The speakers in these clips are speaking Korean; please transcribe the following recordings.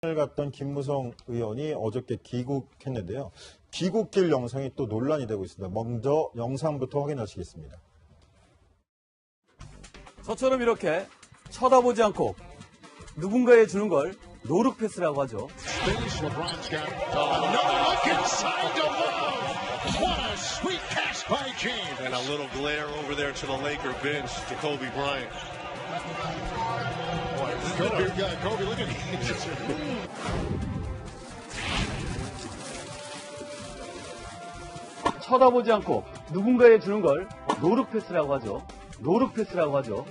을 갔던 김무성 의원이 어저께 귀국했는데요. 귀국길 영상이 또 논란이 되고 있습니다. 먼저 영상부터 확인하시겠습니다. 저처럼 이렇게 쳐다보지 않고 누군가에 주는 걸 노룩 패스라고 하죠. And a little glare over there to the Laker bench to Kobe Bryant. Kobe, look at him. 쳐다보지 않고 누군가에 주는 걸 노룩 패스라고 하죠. 노룩 패스라고 하죠.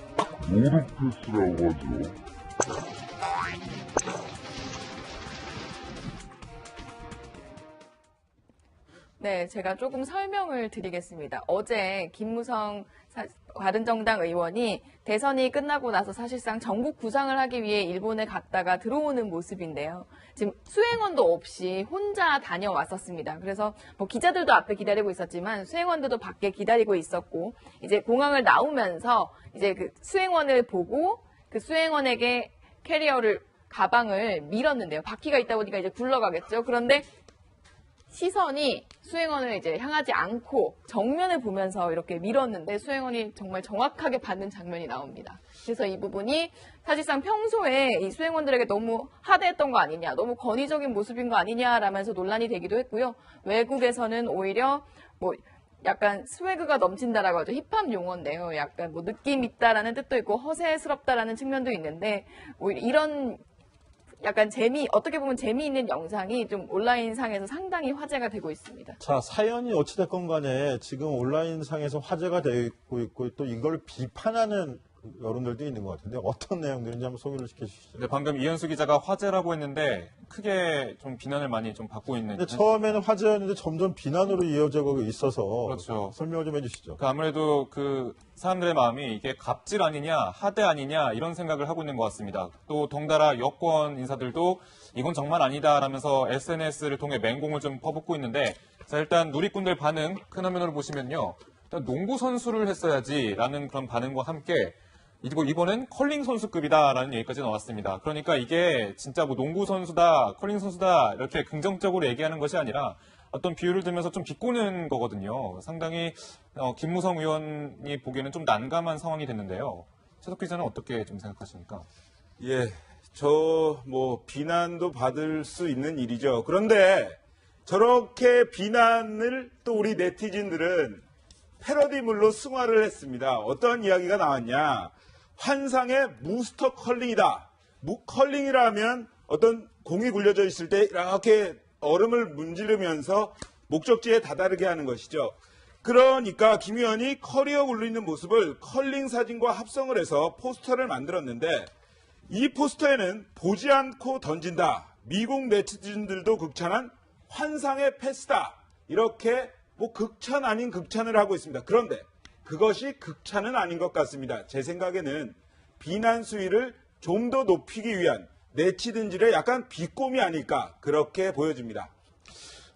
네, 제가 조금 설명을 드리겠습니다. 어제 김무성 바른정당 의원이 대선이 끝나고 나서 사실상 전국 구상을 하기 위해 일본에 갔다가 들어오는 모습인데요. 지금 수행원도 없이 혼자 다녀왔었습니다. 그래서 뭐 기자들도 앞에 기다리고 있었지만 수행원들도 밖에 기다리고 있었고, 이제 공항을 나오면서 이제 그 수행원을 보고 그 수행원에게 가방을 밀었는데요. 바퀴가 있다 보니까 이제 굴러가겠죠. 그런데 시선이 수행원을 이제 향하지 않고 정면을 보면서 이렇게 밀었는데 수행원이 정말 정확하게 받는 장면이 나옵니다. 그래서 이 부분이 사실상 평소에 이 수행원들에게 너무 하대했던 거 아니냐, 너무 권위적인 모습인 거 아니냐라면서 논란이 되기도 했고요. 외국에서는 오히려 뭐 약간 스웨그가 넘친다라고 하죠. 힙합 용어인데요. 약간 뭐 느낌 있다라는 뜻도 있고 허세스럽다라는 측면도 있는데 오히려 이런 약간 어떻게 보면 재미있는 영상이 좀 온라인상에서 상당히 화제가 되고 있습니다. 자, 사연이 어찌됐건 간에 지금 온라인상에서 화제가 되고 있고 또 이걸 비판하는 여론들도 있는 것 같은데 어떤 내용들인지 한번 소개를 시켜주시죠. 네, 방금 이현수 기자가 화제라고 했는데 크게 좀 비난을 많이 좀 받고 있는. 근데 처음에는 화제였는데 점점 비난으로 이어져가고 있어서 그렇죠. 설명을 좀 해주시죠. 아무래도 그 사람들의 마음이 이게 갑질 아니냐, 하대 아니냐 이런 생각을 하고 있는 것 같습니다. 또 덩달아 여권 인사들도 이건 정말 아니다라면서 SNS를 통해 맹공을 좀 퍼붓고 있는데, 자, 일단 누리꾼들 반응 큰 화면으로 보시면요, 일단 농구 선수를 했어야지라는 그런 반응과 함께 이번엔 컬링 선수급이다라는 얘기까지 나왔습니다. 그러니까 이게 진짜 뭐 농구 선수다, 컬링 선수다 이렇게 긍정적으로 얘기하는 것이 아니라 어떤 비유를 들면서 좀 비꼬는 거거든요. 상당히 김무성 의원이 보기에는 좀 난감한 상황이 됐는데요. 최석 기자는 어떻게 좀 생각하십니까? 예, 저 뭐 비난도 받을 수 있는 일이죠. 그런데 저렇게 비난을 또 우리 네티즌들은 패러디물로 승화를 했습니다. 어떤 이야기가 나왔냐? 환상의 무스터 컬링이다. 컬링이라면 어떤 공이 굴려져 있을 때 이렇게 얼음을 문지르면서 목적지에 다다르게 하는 것이죠. 그러니까 김 의원이 커리어 굴리는 모습을 컬링 사진과 합성을 해서 포스터를 만들었는데, 이 포스터에는 보지 않고 던진다, 미국 네티즌들도 극찬한 환상의 패스다, 이렇게 뭐 극찬 아닌 극찬을 하고 있습니다. 그런데 그것이 극찬은 아닌 것 같습니다. 제 생각에는 비난 수위를 좀 더 높이기 위한 네티즌들의 약간 비꼼이 아닐까, 그렇게 보여집니다.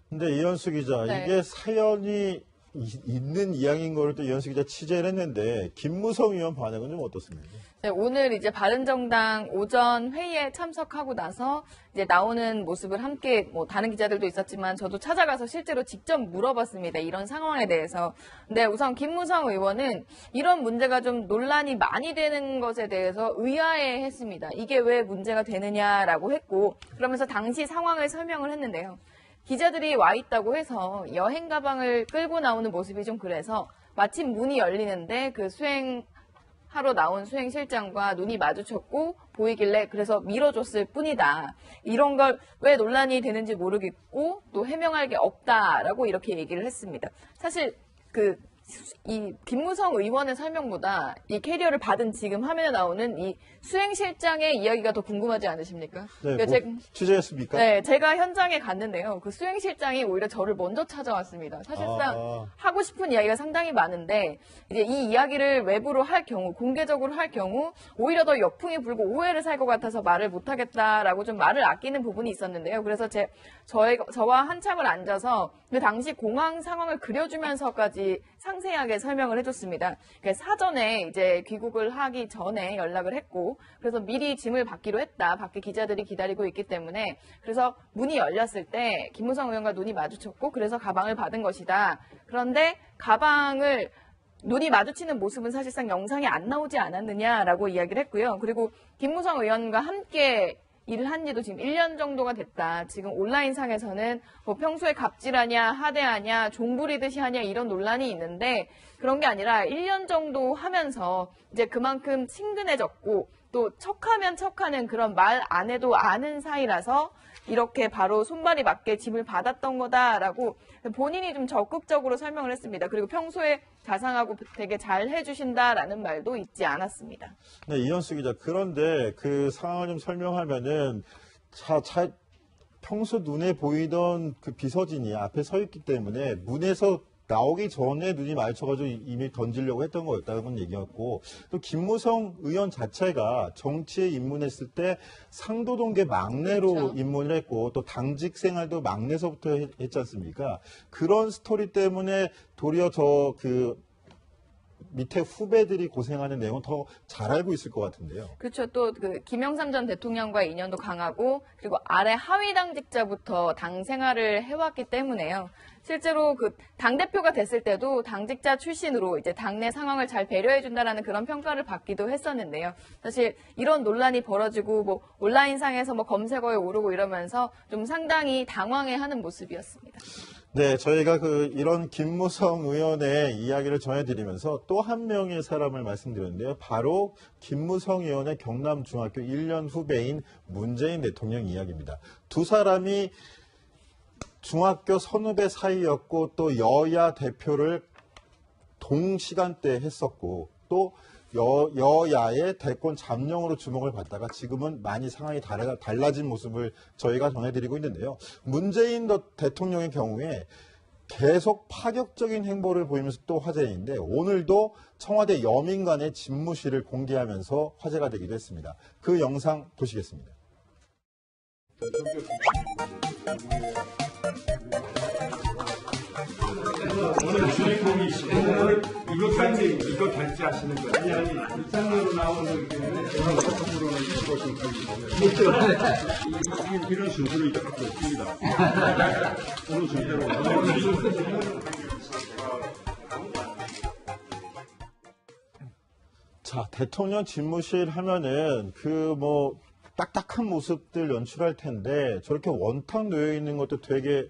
근데 이현수 기자, 네. 이게 사연이 있는 이야기인 거를 또 이현수 기자 취재를 했는데 김무성 의원 반응은 좀 어떻습니까? 네, 오늘 이제 바른정당 오전 회의에 참석하고 나서 이제 나오는 모습을 함께 뭐 다른 기자들도 있었지만 저도 찾아가서 실제로 직접 물어봤습니다. 이런 상황에 대해서. 근데 우선 김무성 의원은 이런 문제가 좀 논란이 많이 되는 것에 대해서 의아해했습니다. 이게 왜 문제가 되느냐라고 했고, 그러면서 당시 상황을 설명을 했는데요. 기자들이 와 있다고 해서 여행 가방을 끌고 나오는 모습이 좀 그래서 마침 문이 열리는데 그 수행하러 나온 수행실장과 눈이 마주쳤고 보이길래 그래서 밀어줬을 뿐이다. 이런 걸 왜 논란이 되는지 모르겠고 또 해명할 게 없다라고 이렇게 얘기를 했습니다. 사실 이 김무성 의원의 설명보다 이 캐리어를 받은 지금 화면에 나오는 이 수행실장의 이야기가 더 궁금하지 않으십니까? 네, 그러니까 뭐 취재했습니까? 네, 제가 현장에 갔는데요. 그 수행실장이 오히려 저를 먼저 찾아왔습니다. 사실상 하고 싶은 이야기가 상당히 많은데 이제 이 이야기를 외부로 할 경우, 공개적으로 할 경우 오히려 더 역풍이 불고 오해를 살 것 같아서 말을 못하겠다라고 좀 말을 아끼는 부분이 있었는데요. 그래서 저와 한참을 앉아서 그 당시 공항 상황을 그려주면서까지 상세하게 설명을 해줬습니다. 그러니까 사전에 이제 귀국을 하기 전에 연락을 했고, 그래서 미리 짐을 받기로 했다. 밖에 기자들이 기다리고 있기 때문에. 그래서 문이 열렸을 때 김무성 의원과 눈이 마주쳤고, 그래서 가방을 받은 것이다. 그런데 가방을 눈이 마주치는 모습은 사실상 영상에 안 나오지 않았느냐라고 이야기를 했고요. 그리고 김무성 의원과 함께 일을 한 지도 지금 1년 정도가 됐다. 지금 온라인상에서는 뭐 평소에 갑질하냐, 하대하냐, 종부리듯이 하냐 이런 논란이 있는데 그런 게 아니라 1년 정도 하면서 이제 그만큼 친근해졌고 또 척하면 척하는 그런 말 안 해도 아는 사이라서 이렇게 바로 손발이 맞게 짐을 받았던 거다라고 본인이 좀 적극적으로 설명을 했습니다. 그리고 평소에 자상하고 되게 잘 해주신다라는 말도 잊지 않았습니다. 네, 이현수 기자. 그런데 그 상황을 좀 설명하면은 평소 눈에 보이던 그 비서진이 앞에 서 있기 때문에 문에서 나오기 전에 눈이 마주쳐가지고 이미 던지려고 했던 거였다는 얘기였고, 또 김무성 의원 자체가 정치에 입문했을 때 상도동계 막내로 그렇죠. 입문을 했고, 또 당직 생활도 막내서부터 했지 않습니까? 그런 스토리 때문에 도리어 밑에 후배들이 고생하는 내용은 더 잘 알고 있을 것 같은데요. 그렇죠. 또 그 김영삼 전 대통령과의 인연도 강하고 그리고 아래 하위 당직자부터 당 생활을 해왔기 때문에요. 실제로 그 당대표가 됐을 때도 당직자 출신으로 이제 당내 상황을 잘 배려해준다라는 그런 평가를 받기도 했었는데요. 사실 이런 논란이 벌어지고 뭐 온라인상에서 뭐 검색어에 오르고 이러면서 좀 상당히 당황해하는 모습이었습니다. 네, 저희가 이런 김무성 의원의 이야기를 전해드리면서 또 한 명의 사람을 말씀드렸는데요. 바로 김무성 의원의 경남중학교 1년 후배인 문재인 대통령 이야기입니다. 두 사람이 중학교 선후배 사이였고 또 여야 대표를 동시간대에 했었고 또 여야의 대권 잠룡으로 주목을 받다가 지금은 많이 상황이 달라진 모습을 저희가 전해드리고 있는데요. 문재인 대통령의 경우에 계속 파격적인 행보를 보이면서 또 화제인데 오늘도 청와대 여민관의 집무실을 공개하면서 화제가 되기도 했습니다. 그 영상 보시겠습니다. 오늘 주인공이시고 이거 결제하시는 거예요? 아니 일상으로 나오는 경우는 저는 어떻게로는 이것을 결제하시고 이런 순서를 이제 갖고 있습니다. 오늘 순서로 자, 대통령 집무실 하면은 딱딱한 모습들 연출할 텐데 저렇게 원탁 놓여 있는 것도 되게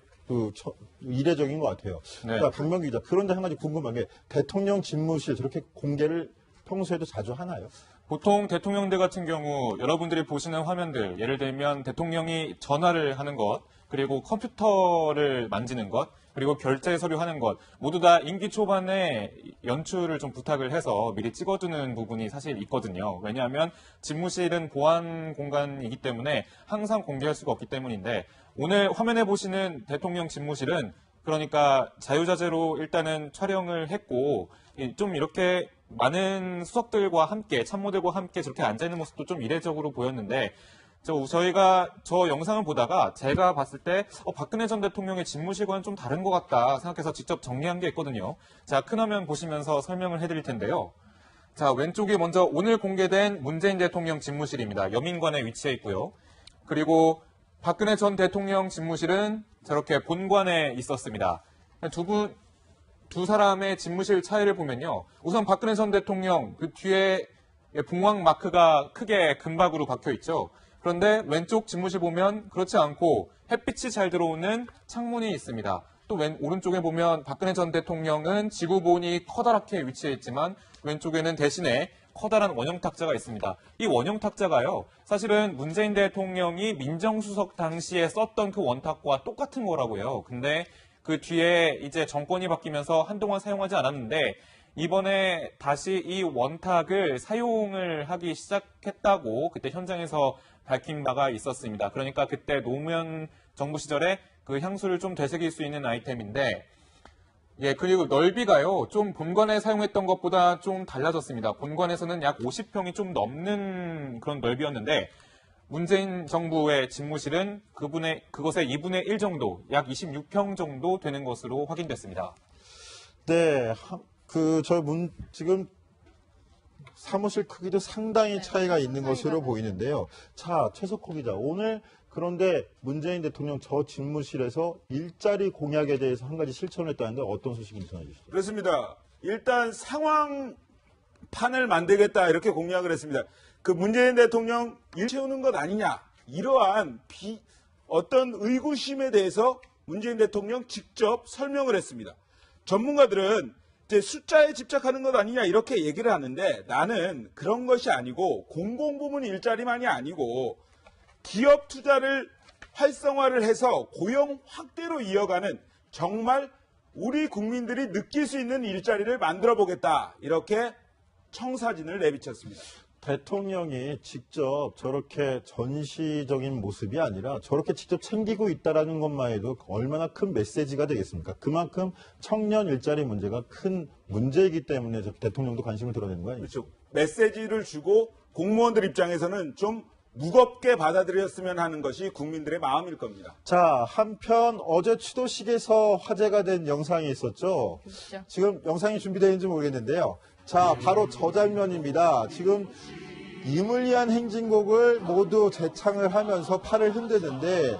이례적인 것 같아요. 네. 그러니까 박명기 기자, 그런데 한 가지 궁금한 게 대통령 집무실 저렇게 공개를 평소에도 자주 하나요? 보통 대통령들 같은 경우 여러분들이 보시는 화면들, 예를 들면 대통령이 전화를 하는 것, 그리고 컴퓨터를 만지는 것, 그리고 결제 서류하는 것, 모두 다 임기 초반에 연출을 좀 부탁을 해서 미리 찍어두는 부분이 사실 있거든요. 왜냐하면 집무실은 보안 공간이기 때문에 항상 공개할 수가 없기 때문인데, 오늘 화면에 보시는 대통령 집무실은 그러니까 자유자재로 일단은 촬영을 했고, 좀 이렇게 많은 수석들과 함께, 참모들과 함께 저렇게 앉아있는 모습도 좀 이례적으로 보였는데, 저희가 저 영상을 보다가 제가 봤을 때 박근혜 전 대통령의 집무실과는 좀 다른 것 같다 생각해서 직접 정리한 게 있거든요. 자, 큰 화면 보시면서 설명을 해드릴 텐데요. 자, 왼쪽이 먼저 오늘 공개된 문재인 대통령 집무실입니다. 여민관에 위치해 있고요. 그리고 박근혜 전 대통령 집무실은 저렇게 본관에 있었습니다. 두 사람의 집무실 차이를 보면요. 우선 박근혜 전 대통령 그 뒤에 봉황 마크가 크게 금박으로 박혀 있죠. 그런데 왼쪽 집무실 보면 그렇지 않고 햇빛이 잘 들어오는 창문이 있습니다. 또 오른쪽에 보면 박근혜 전 대통령은 지구본이 커다랗게 위치해 있지만 왼쪽에는 대신에 커다란 원형탁자가 있습니다. 이 원형탁자가요, 사실은 문재인 대통령이 민정수석 당시에 썼던 그 원탁과 똑같은 거라고요. 근데 그 뒤에 이제 정권이 바뀌면서 한동안 사용하지 않았는데 이번에 다시 이 원탁을 사용을 하기 시작했다고 그때 현장에서 밝힌 바가 있었습니다. 그러니까 그때 노무현 정부 시절에 그 향수를 좀 되새길 수 있는 아이템인데, 그리고 넓이가요, 좀 본관에 사용했던 것보다 좀 달라졌습니다. 본관에서는 약 50평이 좀 넘는 그런 넓이였는데, 문재인 정부의 집무실은 그것의 2분의 1 정도, 약 26평 정도 되는 것으로 확인됐습니다. 네. 지금 사무실 크기도 상당히 차이가 있는 것으로 보이는데요. 자, 최석호 기자. 오늘 그런데 문재인 대통령 저 집무실에서 일자리 공약에 대해서 한 가지 실천을 했다는데 어떤 소식인지 전해 주시죠. 그렇습니다. 일단 상황판을 만들겠다 이렇게 공약을 했습니다. 그 문재인 대통령 일 채우는 것 아니냐 이러한 어떤 의구심에 대해서 문재인 대통령 직접 설명을 했습니다. 전문가들은 이제 숫자에 집착하는 것 아니냐 이렇게 얘기를 하는데 나는 그런 것이 아니고 공공부문 일자리만이 아니고 기업 투자를 활성화를 해서 고용 확대로 이어가는 정말 우리 국민들이 느낄 수 있는 일자리를 만들어 보겠다 이렇게 청사진을 내비쳤습니다. 대통령이 직접 저렇게 전시적인 모습이 아니라 저렇게 직접 챙기고 있다는 것만 해도 얼마나 큰 메시지가 되겠습니까? 그만큼 청년 일자리 문제가 큰 문제이기 때문에 대통령도 관심을 드러내는 거 아니죠? 그렇죠. 메시지를 주고 공무원들 입장에서는 좀 무겁게 받아들였으면 하는 것이 국민들의 마음일 겁니다. 자, 한편 어제 추도식에서 화제가 된 영상이 있었죠. 그렇죠. 지금 영상이 준비되어 있는지 모르겠는데요. 자, 바로 저 장면입니다. 지금 이물리한 행진곡을 모두 재창을 하면서 팔을 흔드는데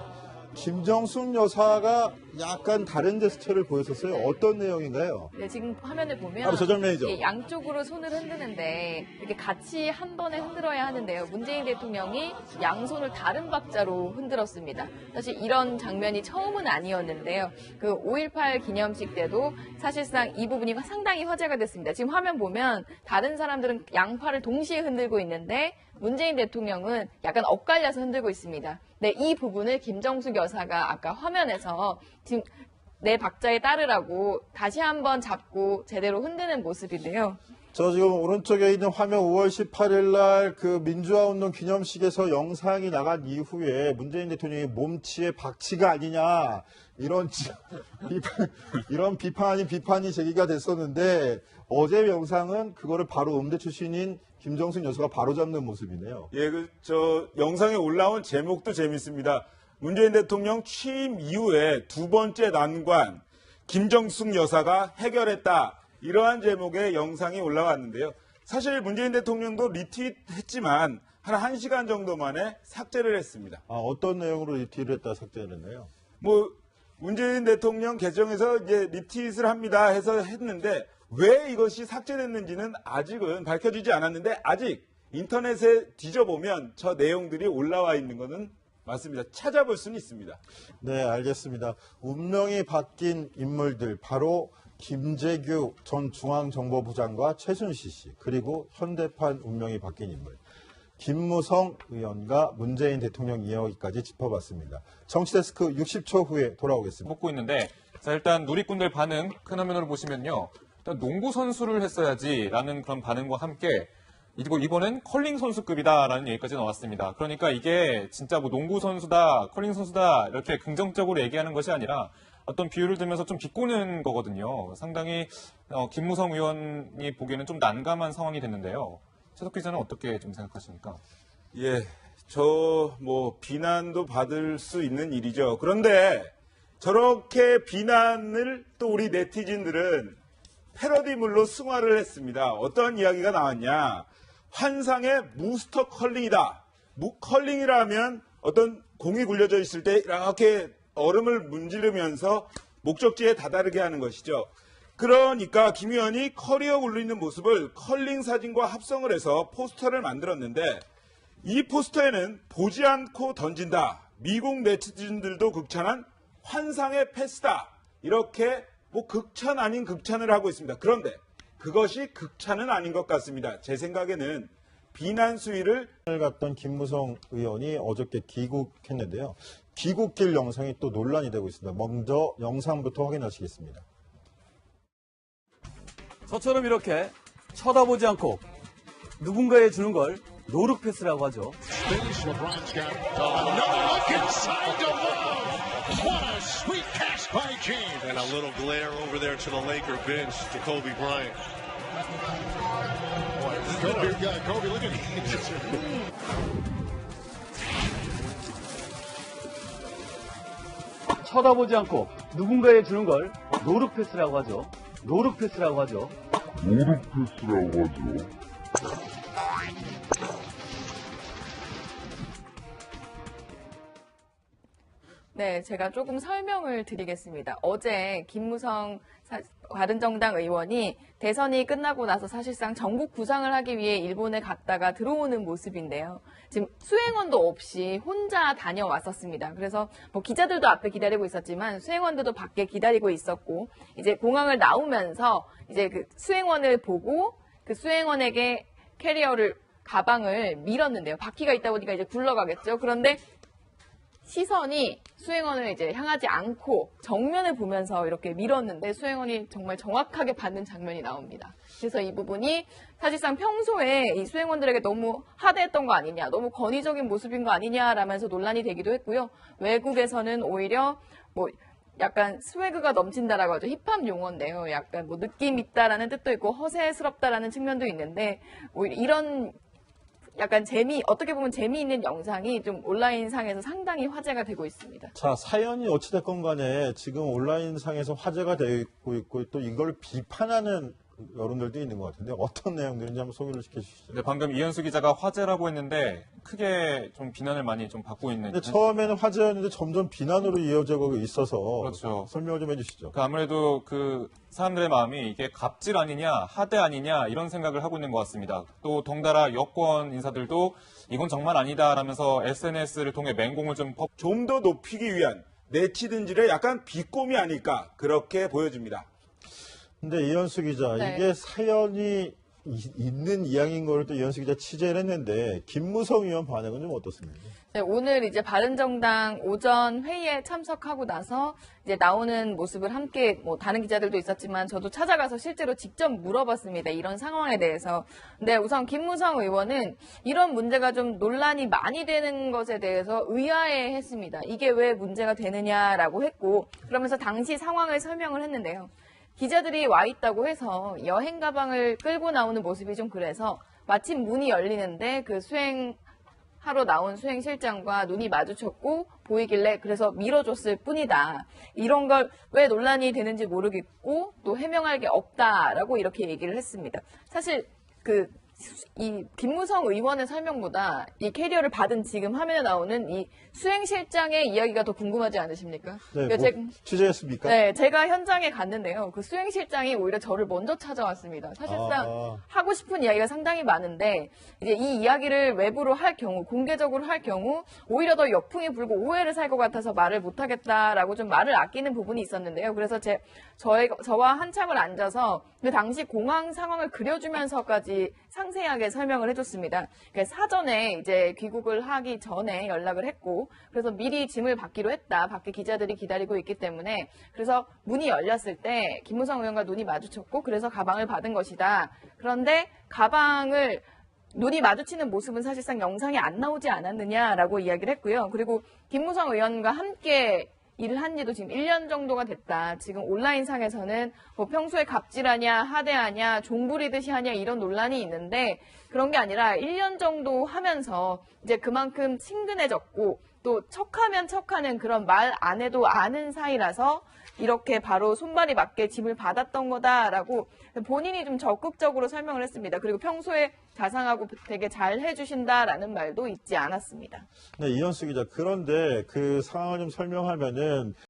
김정숙 여사가 약간 다른 제스처를 보였었어요. 어떤 내용인가요? 네, 지금 화면을 보면 바로 저 장면이죠. 이게 양쪽으로 손을 흔드는데 이렇게 같이 한 번에 흔들어야 하는데요. 문재인 대통령이 양손을 다른 박자로 흔들었습니다. 사실 이런 장면이 처음은 아니었는데요. 그 5.18 기념식 때도 사실상 이 부분이 상당히 화제가 됐습니다. 지금 화면 보면 다른 사람들은 양팔을 동시에 흔들고 있는데 문재인 대통령은 약간 엇갈려서 흔들고 있습니다. 네, 이 부분을 김정숙 여사가 아까 화면에서 지금 내 박자에 따르라고 다시 한번 잡고 제대로 흔드는 모습인데요. 저 지금 오른쪽에 있는 화면 5월 18일 날 그 민주화운동 기념식에서 영상이 나간 이후에 문재인 대통령이 몸치의 박치가 아니냐 이런 비판 아닌 비판이 제기가 됐었는데 어제 영상은 그거를 바로 음대 출신인 김정숙 여사가 바로 잡는 모습이네요. 예, 저 영상에 올라온 제목도 재밌습니다. 문재인 대통령 취임 이후에 두 번째 난관 김정숙 여사가 해결했다. 이러한 제목의 영상이 올라왔는데요. 사실 문재인 대통령도 리트윗했지만 한 1시간 정도 만에 삭제를 했습니다. 아, 어떤 내용으로 리트윗을 했다 삭제를 했나요? 문재인 대통령 계정에서 이제 리트윗을 합니다 해서 했는데 왜 이것이 삭제됐는지는 아직은 밝혀지지 않았는데 아직 인터넷에 뒤져보면 저 내용들이 올라와 있는 것은 맞습니다. 찾아볼 수는 있습니다. 네, 알겠습니다. 운명이 바뀐 인물들 바로 김재규 전 중앙정보부장과 최순실 씨 그리고 현대판 운명이 바뀐 인물 김무성 의원과 문재인 대통령 이야기까지 짚어봤습니다. 정치데스크 60초 후에 돌아오겠습니다. 뽑고 있는데 자 일단 누리꾼들 반응 큰 화면으로 보시면요. 일단 농구 선수를 했어야지라는 그런 반응과 함께 이번엔 컬링 선수급이다라는 얘기까지 나왔습니다. 그러니까 이게 진짜 뭐 농구 선수다, 컬링 선수다 이렇게 긍정적으로 얘기하는 것이 아니라 어떤 비유를 들면서 좀 비꼬는 거거든요. 상당히 김무성 의원이 보기에는 좀 난감한 상황이 됐는데요. 최석 기자는 어떻게 좀 생각하십니까? 예, 비난도 받을 수 있는 일이죠. 그런데 저렇게 비난을 또 우리 네티즌들은 패러디물로 승화를 했습니다. 어떤 이야기가 나왔냐? 환상의 무스터 컬링이다. 컬링이라면 어떤 공이 굴려져 있을 때 이렇게 얼음을 문지르면서 목적지에 다다르게 하는 것이죠. 그러니까 김 의원이 커리어 굴리는 모습을 컬링 사진과 합성을 해서 포스터를 만들었는데 이 포스터에는 보지 않고 던진다. 미국 네티즌들도 극찬한 환상의 패스다. 이렇게 극찬 아닌 극찬을 하고 있습니다. 그런데 그것이 극찬은 아닌 것 같습니다. 제 생각에는 비난 수위를 갔던 김무성 의원이 어저께 귀국했는데요. 귀국길 영상이 또 논란이 되고 있습니다. 먼저 영상부터 확인하시겠습니다. 저처럼 이렇게 쳐다보지 않고 누군가에 주는 걸 노룩 패스라고 하죠. And a little glare over there to the Laker bench to Kobe Bryant. Kobe, look at him. 쳐다보지 않고 누군가에 주는 걸 노룩 패스라고 하죠. 노룩 패스라고 하죠. 로드패스라고 하죠. 네, 제가 조금 설명을 드리겠습니다. 어제 김무성 바른정당 의원이 대선이 끝나고 나서 사실상 전국 구상을 하기 위해 일본에 갔다가 들어오는 모습인데요. 지금 수행원도 없이 혼자 다녀왔었습니다. 그래서 뭐 기자들도 앞에 기다리고 있었지만 수행원들도 밖에 기다리고 있었고, 이제 공항을 나오면서 이제 그 수행원을 보고 그 수행원에게 가방을 밀었는데요. 바퀴가 있다 보니까 이제 굴러가겠죠. 그런데 시선이 수행원을 이제 향하지 않고 정면을 보면서 이렇게 밀었는데 수행원이 정말 정확하게 받는 장면이 나옵니다. 그래서 이 부분이 사실상 평소에 이 수행원들에게 너무 하대했던 거 아니냐, 너무 권위적인 모습인 거 아니냐라면서 논란이 되기도 했고요. 외국에서는 오히려 뭐 약간 스웨그가 넘친다라고 하죠. 힙합 용어인데요. 약간 뭐 느낌 있다라는 뜻도 있고 허세스럽다라는 측면도 있는데 오히려 이런 약간 어떻게 보면 재미있는 영상이 좀 온라인상에서 상당히 화제가 되고 있습니다. 자, 사연이 어찌됐건 간에 지금 온라인상에서 화제가 되고 있고 또 이걸 비판하는 여론들도 있는 것 같은데 어떤 내용들인지 한번 소개를 시켜주시죠. 네, 방금 이현수 기자가 화제라고 했는데 크게 좀 비난을 많이 좀 받고 있는. 근데 처음에는 화제였는데 점점 비난으로 이어져가고 있어서 그렇죠. 설명을 좀 해주시죠. 아무래도 그 사람들의 마음이 이게 갑질 아니냐, 하대 아니냐 이런 생각을 하고 있는 것 같습니다. 또 덩달아 여권 인사들도 이건 정말 아니다라면서 SNS를 통해 맹공을 좀 좀 더 높이기 위한 네티즌들의 약간 비꼼이 아닐까 그렇게 보여집니다. 근데 이현수 기자, 네. 이게 사연이 있는 이야기인 걸 또 이현수 기자 취재를 했는데 김무성 의원 반응은 좀 어떻습니까? 네, 오늘 이제 바른정당 오전 회의에 참석하고 나서 이제 나오는 모습을 함께 뭐 다른 기자들도 있었지만 저도 찾아가서 실제로 직접 물어봤습니다. 이런 상황에 대해서. 근데 우선 김무성 의원은 이런 문제가 좀 논란이 많이 되는 것에 대해서 의아해했습니다. 이게 왜 문제가 되느냐라고 했고, 그러면서 당시 상황을 설명을 했는데요. 기자들이 와 있다고 해서 여행 가방을 끌고 나오는 모습이 좀 그래서 마침 문이 열리는데 그 수행하러 나온 수행실장과 눈이 마주쳤고 보이길래 그래서 밀어줬을 뿐이다. 이런 걸 왜 논란이 되는지 모르겠고 또 해명할 게 없다라고 이렇게 얘기를 했습니다. 사실 이 김무성 의원의 설명보다 이 캐리어를 받은 지금 화면에 나오는 이 수행실장의 이야기가 더 궁금하지 않으십니까? 네, 그러니까 뭐 취재했습니까? 네, 제가 현장에 갔는데요. 그 수행실장이 오히려 저를 먼저 찾아왔습니다. 사실상 하고 싶은 이야기가 상당히 많은데 이제 이 이야기를 외부로 할 경우, 공개적으로 할 경우 오히려 더 역풍이 불고 오해를 살 것 같아서 말을 못하겠다라고 좀 말을 아끼는 부분이 있었는데요. 그래서 저와 한참을 앉아서 그 당시 공항 상황을 그려주면서까지 상세하게 설명을 해줬습니다. 그러니까 사전에 이제 귀국을 하기 전에 연락을 했고, 그래서 미리 짐을 받기로 했다. 밖에 기자들이 기다리고 있기 때문에. 그래서 문이 열렸을 때 김무성 의원과 눈이 마주쳤고, 그래서 가방을 받은 것이다. 그런데 가방을 눈이 마주치는 모습은 사실상 영상에 안 나오지 않았느냐라고 이야기를 했고요. 그리고 김무성 의원과 함께 일을 한 지도 지금 1년 정도가 됐다. 지금 온라인상에서는 뭐 평소에 갑질하냐, 하대하냐, 종부리듯이 하냐 이런 논란이 있는데 그런 게 아니라 1년 정도 하면서 이제 그만큼 친근해졌고 또 척하면 척하는 그런 말 안 해도 아는 사이라서 이렇게 바로 손발이 맞게 짐을 받았던 거다라고 본인이 좀 적극적으로 설명을 했습니다. 그리고 평소에 자상하고 되게 잘 해주신다라는 말도 잊지 않았습니다. 네, 이현수 기자. 그런데 그 상황을 좀 설명하면은